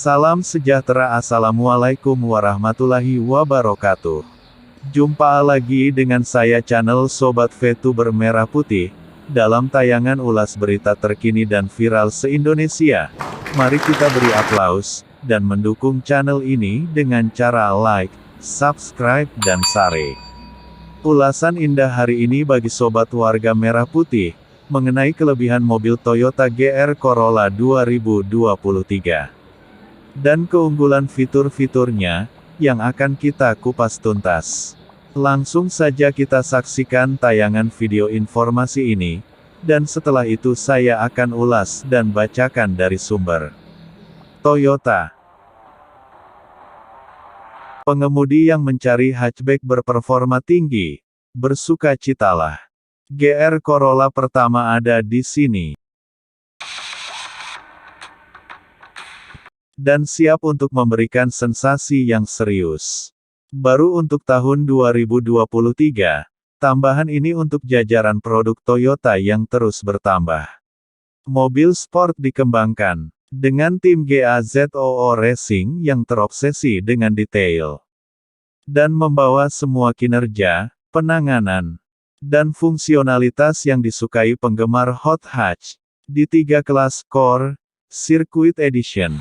Salam sejahtera, assalamualaikum warahmatullahi wabarakatuh. Jumpa lagi dengan saya channel Sobat VTuber Merah Putih, dalam tayangan ulas berita terkini dan viral se-Indonesia. Mari kita beri aplaus, dan mendukung channel ini dengan cara like, subscribe dan share. Ulasan indah hari ini bagi Sobat warga Merah Putih, mengenai kelebihan mobil Toyota GR Corolla 2023. Dan keunggulan fitur-fiturnya, yang akan kita kupas tuntas. Langsung saja kita saksikan tayangan video informasi ini, dan setelah itu saya akan ulas dan bacakan dari sumber. Toyota. Pengemudi yang mencari hatchback berperforma tinggi, bersukacitalah. GR Corolla pertama ada di sini. Dan siap untuk memberikan sensasi yang serius. Baru untuk tahun 2023, tambahan ini untuk jajaran produk Toyota yang terus bertambah. Mobil sport dikembangkan, dengan tim GAZOO Racing yang terobsesi dengan detail. Dan membawa semua kinerja, penanganan, dan fungsionalitas yang disukai penggemar hot hatch, di 3 kelas Core, Circuit Edition.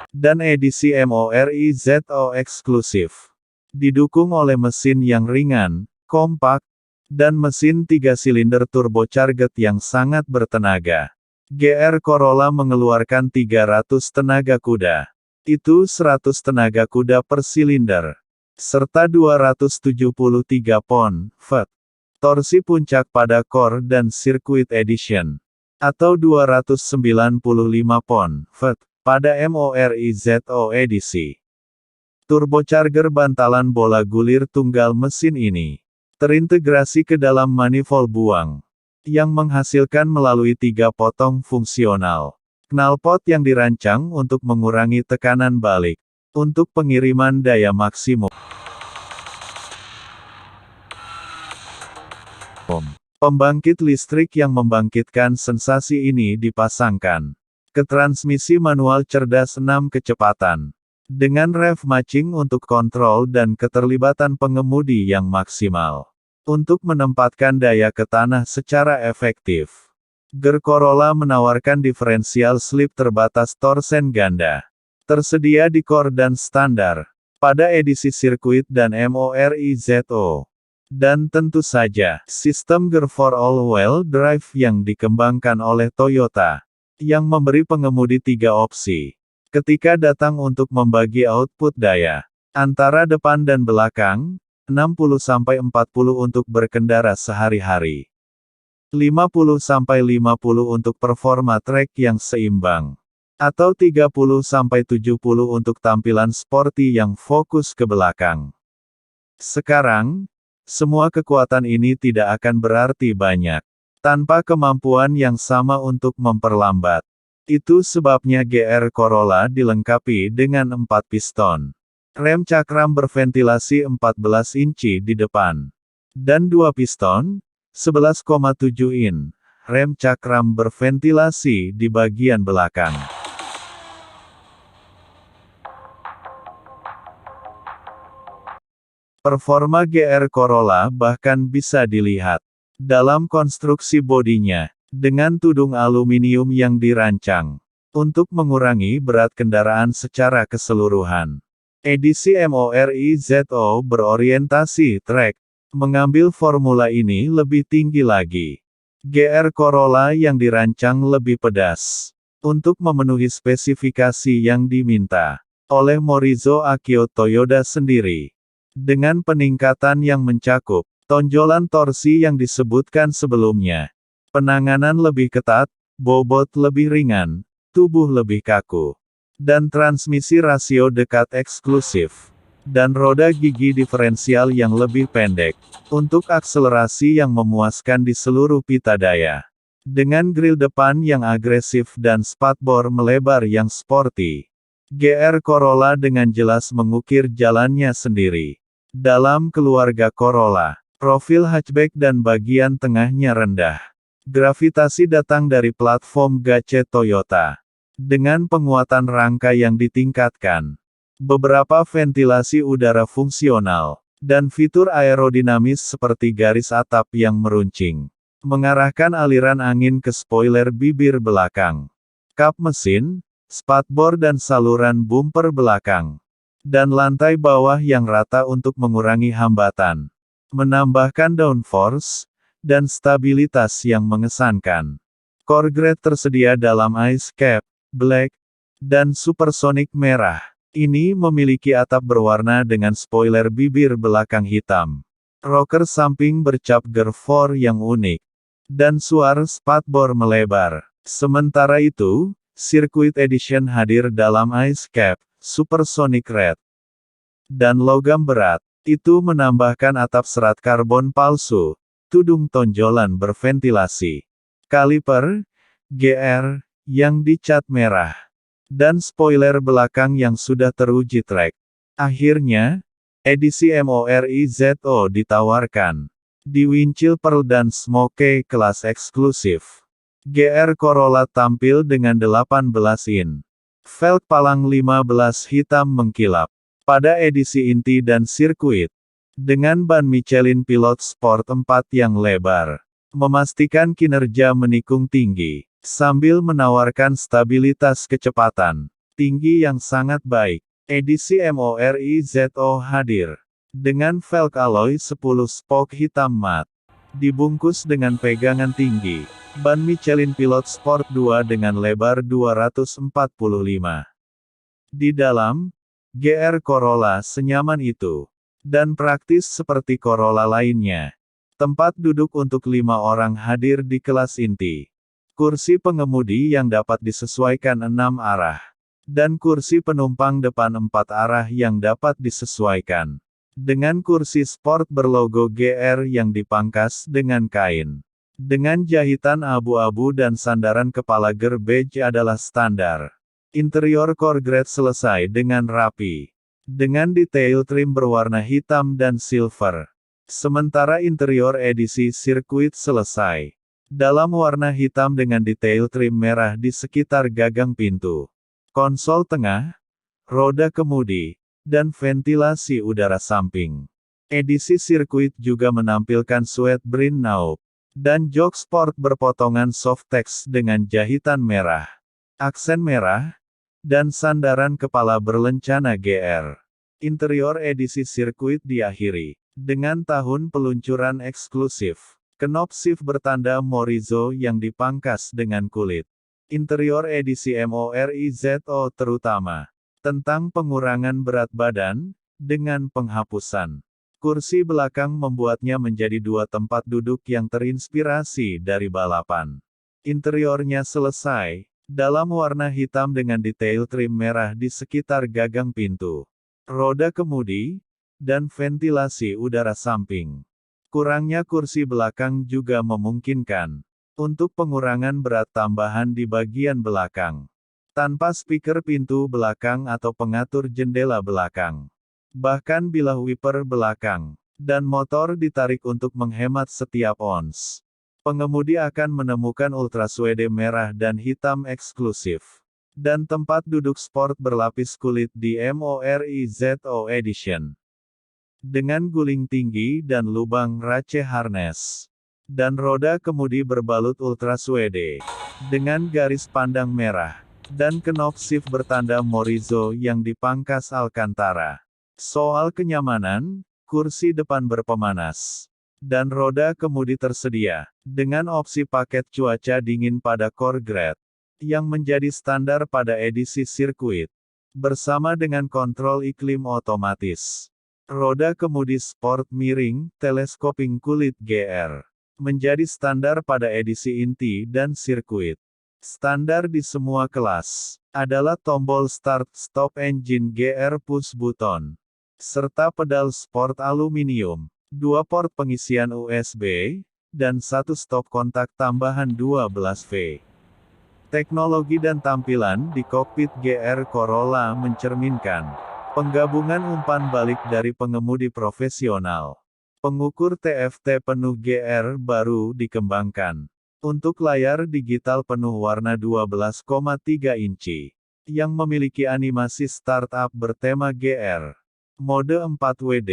Dan edisi MORIZO eksklusif. Didukung oleh mesin yang ringan, kompak, dan mesin 3 silinder turbocharged yang sangat bertenaga. GR Corolla mengeluarkan 300 tenaga kuda. Itu 100 tenaga kuda per silinder. Serta 273 pound-feet. Torsi puncak pada Core dan Circuit Edition. Atau 295 pound-feet. Pada MORIZO edisi. Turbocharger bantalan bola gulir tunggal mesin ini terintegrasi ke dalam manifold buang, yang menghasilkan melalui 3 potong fungsional knalpot yang dirancang untuk mengurangi tekanan balik, untuk pengiriman daya maksimum. Pembangkit listrik yang membangkitkan sensasi ini dipasangkan ke transmisi manual cerdas 6 kecepatan. Dengan rev matching untuk kontrol dan keterlibatan pengemudi yang maksimal. Untuk menempatkan daya ke tanah secara efektif. GR Corolla menawarkan diferensial slip terbatas torsen ganda. Tersedia di Core dan Standar. Pada edisi sirkuit dan MORIZO. Dan tentu saja, sistem GR for all-wheel drive yang dikembangkan oleh Toyota. Yang memberi pengemudi 3 opsi. Ketika datang untuk membagi output daya. Antara depan dan belakang, 60-40 untuk berkendara sehari-hari. 50-50 untuk performa trek yang seimbang. Atau 30-70 untuk tampilan sporty yang fokus ke belakang. Sekarang, semua kekuatan ini tidak akan berarti banyak. Tanpa kemampuan yang sama untuk memperlambat. Itu sebabnya GR Corolla dilengkapi dengan 4 piston. Rem cakram berventilasi 14 inci di depan. Dan 2 piston, 11,7 in. Rem cakram berventilasi di bagian belakang. Performa GR Corolla bahkan bisa dilihat dalam konstruksi bodinya, dengan tudung aluminium yang dirancang untuk mengurangi berat kendaraan secara keseluruhan. Edisi MORIZO berorientasi trek, mengambil formula ini lebih tinggi lagi. GR Corolla yang dirancang lebih pedas, untuk memenuhi spesifikasi yang diminta oleh Morizo Akio Toyoda sendiri. Dengan peningkatan yang mencakup tonjolan torsi yang disebutkan sebelumnya. Penanganan lebih ketat, bobot lebih ringan, tubuh lebih kaku. Dan transmisi rasio dekat eksklusif. Dan roda gigi diferensial yang lebih pendek. Untuk akselerasi yang memuaskan di seluruh pita daya. Dengan grill depan yang agresif dan spakbor melebar yang sporty. GR Corolla dengan jelas mengukir jalannya sendiri. Dalam keluarga Corolla. Profil hatchback dan bagian tengahnya rendah. Gravitasi datang dari platform Gachet Toyota. Dengan penguatan rangka yang ditingkatkan, beberapa ventilasi udara fungsional, dan fitur aerodinamis seperti garis atap yang meruncing, mengarahkan aliran angin ke spoiler bibir belakang, kap mesin, spatbor dan saluran bumper belakang, dan lantai bawah yang rata untuk mengurangi hambatan, menambahkan downforce, dan stabilitas yang mengesankan. Core grade tersedia dalam Ice Cap, Black, dan Supersonic merah. Ini memiliki atap berwarna dengan spoiler bibir belakang hitam. Rocker samping bercap Gervor yang unik. Dan suara spatbor melebar. Sementara itu, Circuit Edition hadir dalam Ice Cap, Supersonic Red, dan logam berat. Itu menambahkan atap serat karbon palsu, tudung tonjolan berventilasi, kaliper, GR, yang dicat merah, dan spoiler belakang yang sudah teruji trek. Akhirnya, edisi MORIZO ditawarkan. Di windshield Pearl dan Smoke kelas eksklusif. GR Corolla tampil dengan 18 in. Velg palang 15 hitam mengkilap. Pada edisi inti dan sirkuit, dengan ban Michelin Pilot Sport 4 yang lebar, memastikan kinerja menikung tinggi, sambil menawarkan stabilitas kecepatan tinggi yang sangat baik. Edisi MORIZO hadir dengan velg alloy 10 spoke hitam mat, dibungkus dengan pegangan tinggi, ban Michelin Pilot Sport 2 dengan lebar 245. Di dalam, GR Corolla senyaman itu, dan praktis seperti Corolla lainnya. Tempat duduk untuk 5 orang hadir di kelas inti. Kursi pengemudi yang dapat disesuaikan 6 arah. Dan kursi penumpang depan 4 arah yang dapat disesuaikan. Dengan kursi sport berlogo GR yang dipangkas dengan kain. Dengan jahitan abu-abu dan sandaran kepala gerbage adalah standar. Interior core grade selesai dengan rapi. Dengan detail trim berwarna hitam dan silver. Sementara interior edisi sirkuit selesai dalam warna hitam dengan detail trim merah di sekitar gagang pintu, konsol tengah, roda kemudi, dan ventilasi udara samping. Edisi sirkuit juga menampilkan suede brin knob dan jok sport berpotongan softex dengan jahitan merah, aksen merah, dan sandaran kepala berlencana GR. Interior edisi sirkuit diakhiri dengan tahun peluncuran eksklusif. Knob shift bertanda Morizo yang dipangkas dengan kulit. Interior edisi MORIZO terutama tentang pengurangan berat badan dengan penghapusan kursi belakang membuatnya menjadi 2 tempat duduk yang terinspirasi dari balapan. Interiornya selesai dalam warna hitam dengan detail trim merah di sekitar gagang pintu, roda kemudi, dan ventilasi udara samping. Kurangnya kursi belakang juga memungkinkan untuk pengurangan berat tambahan di bagian belakang. Tanpa speaker pintu belakang atau pengatur jendela belakang. Bahkan bilah wiper belakang dan motor ditarik untuk menghemat setiap ons. Pengemudi akan menemukan ultra suede merah dan hitam eksklusif. Dan tempat duduk sport berlapis kulit di MORIZO Edition. Dengan guling tinggi dan lubang race harness. Dan roda kemudi berbalut ultra suede. Dengan garis pandang merah. Dan knob shift bertanda Morizo yang dipangkas Alcantara. Soal kenyamanan, kursi depan berpemanas. Dan roda kemudi tersedia. Dengan opsi paket cuaca dingin pada core grade. Yang menjadi standar pada edisi sirkuit. Bersama dengan kontrol iklim otomatis. Roda kemudi sport miring, telescoping kulit GR. Menjadi standar pada edisi inti dan sirkuit. Standar di semua kelas. Adalah tombol start-stop engine GR push button. Serta pedal sport aluminium. 2 port pengisian USB. Dan 1 stop kontak tambahan 12V. Teknologi dan tampilan di kokpit GR Corolla mencerminkan penggabungan umpan balik dari pengemudi profesional, Pengukur TFT penuh GR baru dikembangkan. Untuk layar digital penuh warna 12,3 inci. Yang memiliki animasi startup bertema GR. Mode 4WD,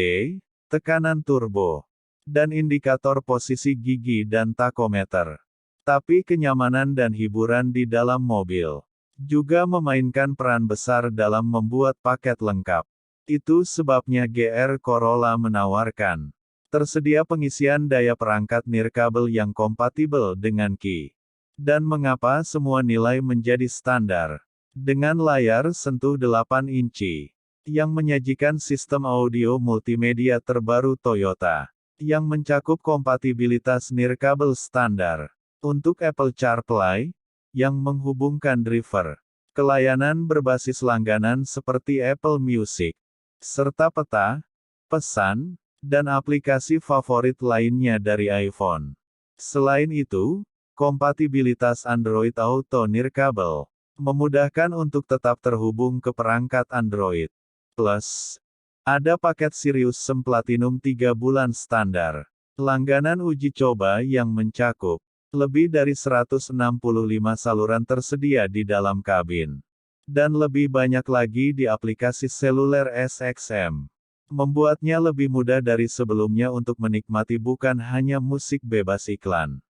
tekanan turbo. Dan indikator posisi gigi dan takometer. Tapi kenyamanan dan hiburan di dalam mobil juga memainkan peran besar dalam membuat paket lengkap. Itu sebabnya GR Corolla menawarkan tersedia pengisian daya perangkat nirkabel yang kompatibel dengan Qi. Dan mengapa semua nilai menjadi standar? Dengan layar sentuh 8 inci yang menyajikan sistem audio multimedia terbaru Toyota yang mencakup kompatibilitas nirkabel standar untuk Apple CarPlay yang menghubungkan driver ke layanan berbasis langganan seperti Apple Music serta peta, pesan, dan aplikasi favorit lainnya dari iPhone. Selain itu, kompatibilitas Android Auto nirkabel memudahkan untuk tetap terhubung ke perangkat Android. Plus, ada paket Sirius SIM Platinum 3 bulan standar. Langganan uji coba yang mencakup lebih dari 165 saluran tersedia di dalam kabin. Dan lebih banyak lagi di aplikasi seluler SXM. Membuatnya lebih mudah dari sebelumnya untuk menikmati bukan hanya musik bebas iklan,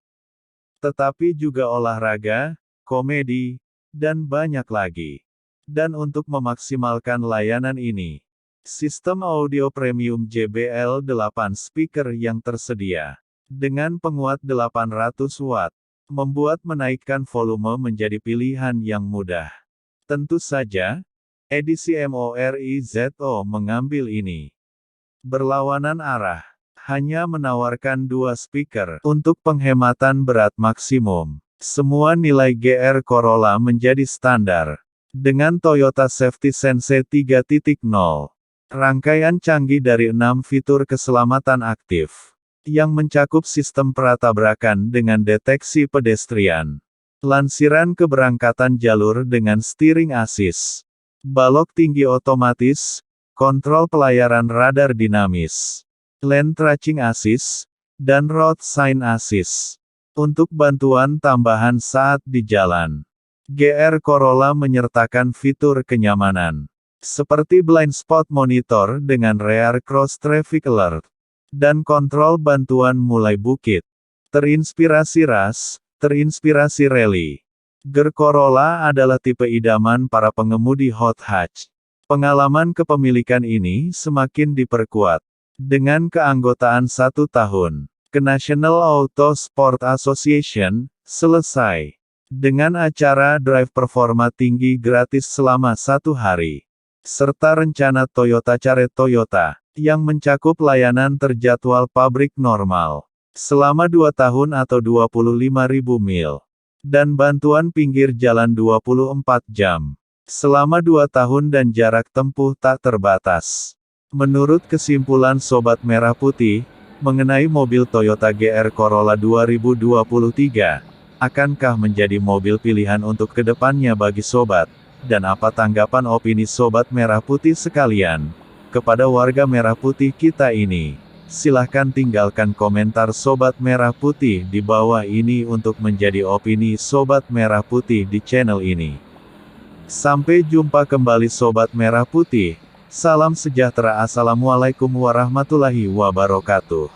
tetapi juga olahraga, komedi, dan banyak lagi. Dan untuk memaksimalkan layanan ini, sistem audio premium JBL 8 speaker yang tersedia dengan penguat 800 watt membuat menaikkan volume menjadi pilihan yang mudah. Tentu saja, edisi MORIZO mengambil ini berlawanan arah, hanya menawarkan 2 speaker untuk penghematan berat maksimum. Semua nilai GR Corolla menjadi standar dengan Toyota Safety Sense 3.0. Rangkaian canggih dari 6 fitur keselamatan aktif yang mencakup sistem pratabrakan dengan deteksi pedestrian, lansiran keberangkatan jalur dengan steering assist, balok tinggi otomatis, kontrol pelayaran radar dinamis, lane tracking assist, dan road sign assist. Untuk bantuan tambahan saat di jalan, GR Corolla menyertakan fitur kenyamanan seperti blind spot monitor dengan rear cross traffic alert dan kontrol bantuan mulai bukit. Terinspirasi ras, terinspirasi rally. GR Corolla adalah tipe idaman para pengemudi hot hatch. Pengalaman kepemilikan ini semakin diperkuat dengan keanggotaan 1 tahun ke National Auto Sport Association. Selesai dengan acara drive performa tinggi gratis selama 1 hari, serta rencana Toyota Care Toyota yang mencakup layanan terjadwal pabrik normal selama 2 tahun atau 25.000 mil, dan bantuan pinggir jalan 24 jam selama 2 tahun dan jarak tempuh tak terbatas. Menurut kesimpulan Sobat Merah Putih mengenai mobil Toyota GR Corolla 2023, akankah menjadi mobil pilihan untuk kedepannya bagi sobat? Dan apa tanggapan opini Sobat Merah Putih sekalian kepada warga merah putih kita ini? Silahkan tinggalkan komentar Sobat Merah Putih di bawah ini untuk menjadi opini Sobat Merah Putih di channel ini. Sampai jumpa kembali Sobat Merah Putih. Salam sejahtera. Assalamualaikum warahmatullahi wabarakatuh.